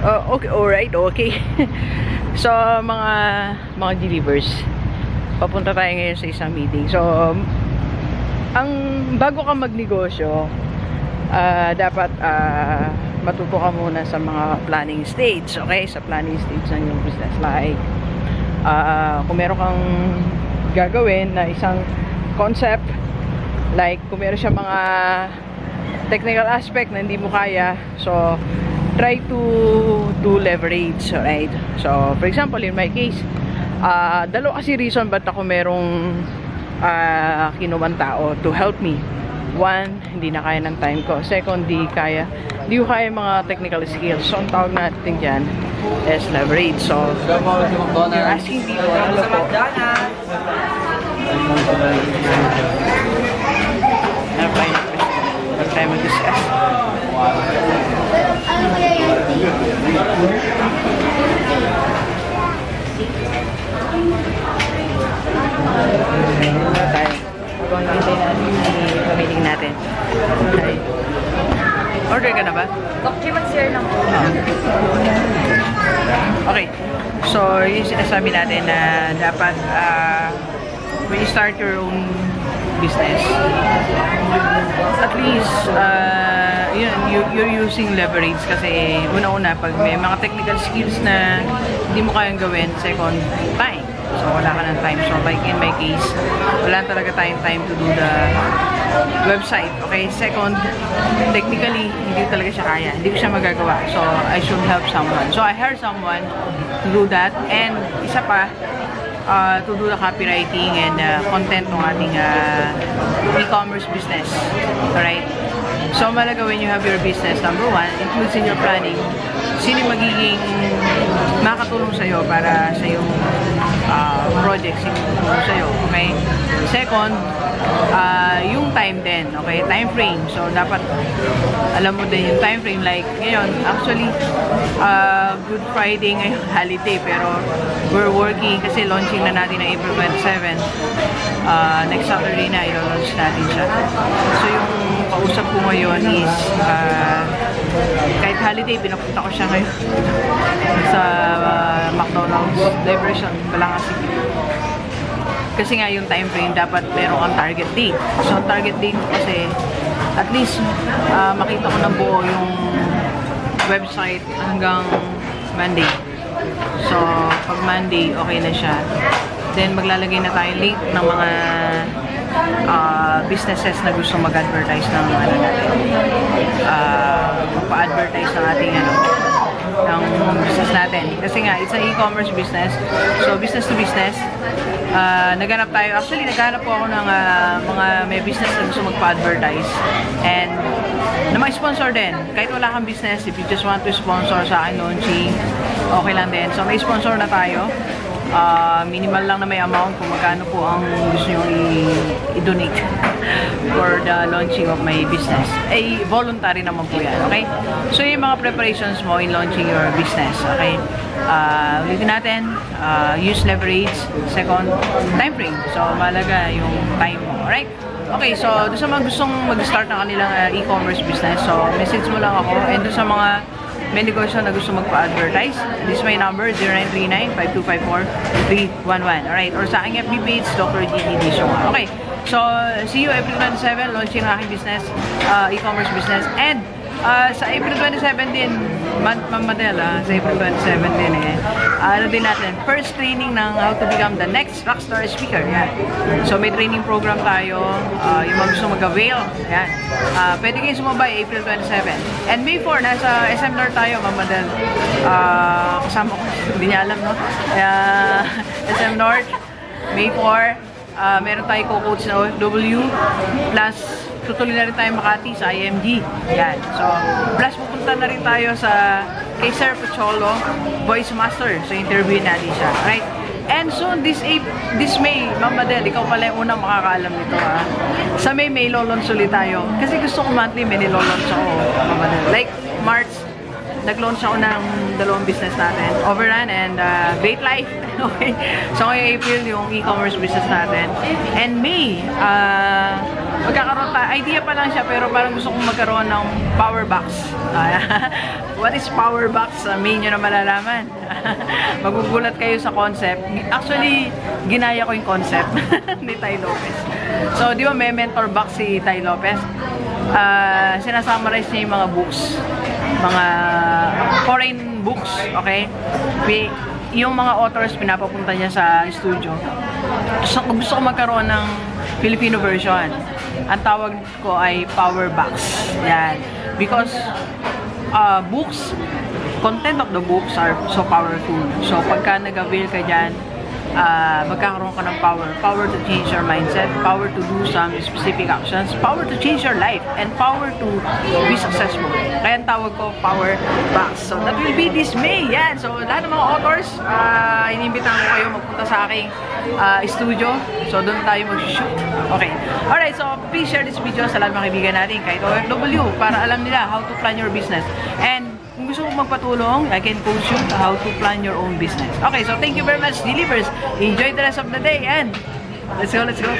Okay, alright, okay. So, mga delivers, papunta tayo ngayon sa isang meeting. So, bago ka magnegosyo, dapat matuto ka muna sa mga planning stage, okay? Sa planning stage ng yung business. Like, kung meron kang gagawin na isang concept, like, kung meron siya mga technical aspect na hindi mo kaya, so, try to do leverage, right? So, for example, in my case, dalawa kasi reason ba't ako merong kinuwang tao to help me. One, hindi na kaya ng time ko. Second, di ko kaya mga technical skills. So, ang tawag natin dyan is leverage. So, you're asking people, ano po? Huwag tayo mag-discuss. Pamiling natin. Okay. Order ka na ba? Mag-share lang po. Okay. So, yung sinasabi natin na dapat when you start your own business, at least you're using leverage kasi una-una pag may mga technical skills na hindi mo kayang gawin, second, time. So, wala ka ng time. So, like in my case, wala talaga tayong time to do the website. Okay? Second, technically, hindi talaga siya kaya. Hindi ko siya magagawa. So, I should help someone. So, I hired someone to do that. And, isa pa, to do the copywriting and content ng ating e-commerce business. Alright? So, malaga when you have your business, number one, includes in your planning, sino magiging makatulong sa'yo para sa yung project, sino makatulong sa'yo, okay? Second, yung time din, okay? Time frame. So, dapat alam mo din yung time frame. Like, ngayon, actually, Good Friday ngayon, holiday, pero we're working kasi launching na natin na April 27. Next Saturday na, i-launch natin siya. So, yung kausap ko ngayon is kahit holiday, pinapunta ko siya ngayon sa McDonald's Diversion, Balanga City. Kasi nga yung time frame, dapat meron kang target date. So, target date kasi at least makita ko ng buo yung website hanggang Monday. So, pag Monday, okay na siya. Then, maglalagay na tayo link ng mga businesses na gusto mag-advertise ng ano natin. Magpa-advertise ng ating ng business natin. Kasi nga, it's an e-commerce business. So, business to business. Naghanap tayo. Actually, naghanap po ako ng mga may business na gusto magpa-advertise. And, na ma-sponsor din. Kahit wala kang business, if you just want to sponsor sa akin launching, okay lang din. So, may sponsor na tayo. Minimal lang na may amount kung magkano po ang gusto nyo i-donate for the launching of my business. Voluntary naman po yan, okay? So, yung mga preparations mo in launching your business, okay? Ulitin natin, use leverage. Second, time frame. So, mahalaga yung time mo, alright? Okay, so, doon sa mga gustong mag-start ng kanilang e-commerce business, so, message mo lang ako. And doon sa mga may negosyo na gusto magpa-advertise, this is my number, 0939-5254-311. Alright, or sa aking FB page, Dr. Gigi Dishonga. Okay, so, see you April 27, launching ng aking business, e-commerce business. And, sa April 27 din, Ma'am Madela, sa April 27 din ano din natin, first training ng how to become the next rockstar speaker. Yan. So, may training program tayo, yung mga gusto mag-avail. Yan. Pwede kayo sumabay, April 27. And May 4, nasa SM North tayo, Ma'am Madela. Kasama ko, hindi niya alam, no? SM North, May 4, meron tayo co-coach na OFW, plus tutuloy na rin tayo Makati sa IMG. Yan. So, plus pupunta na rin tayo sa kay Sir Pocholo, Voice Master. So, interview natin siya. Right? And soon, this May, Ma'am Madel, ikaw pala yung unang makakaalam nito, ha? Sa May lolaunch ulit tayo. Kasi gusto ko monthly, may nilolaunch ako, Ma'am Madel. Like, March, nag-launch ako ng dalawang business natin, Overrun and Bait Life. Okay? So, ngayong April, yung e-commerce business natin. And May, magkakaroon tayo, idea pa lang siya, pero parang gusto kong magkaroon ng power box. What is power box? May nyo na malalaman. Magugulat kayo sa concept. Actually, ginaya ko yung concept ni Ty Lopez. So, di ba may mentor box si Ty Lopez? Sinasummarize niya yung mga books, mga foreign books, okay? Yung mga authors, pinapapunta niya sa studio. So, gusto ko magkaroon ng Filipino version. Ang tawag ko ay power box. Yan. Because books, content of the books are so powerful. So, pagka nag-avail ka dyan, magkakaroon ka ng power. Power to change your mindset, power to do some specific actions, power to change your life, and power to be successful. Kaya ang tawag ko, power box. So, that will be this May. Yan. So, lahat ng mga authors, inimbitahan ko kayo magpunta sa aking studio. So, doon tayo mag-shoot. Okay. Alright, so please share this video sa lahat ng mga kaibigan natin kahit OFW para alam nila how to plan your business. And kung gusto mong magpatulong, I can coach you to how to plan your own business. Okay, so thank you very much, Delivers. Enjoy the rest of the day and let's go, let's go.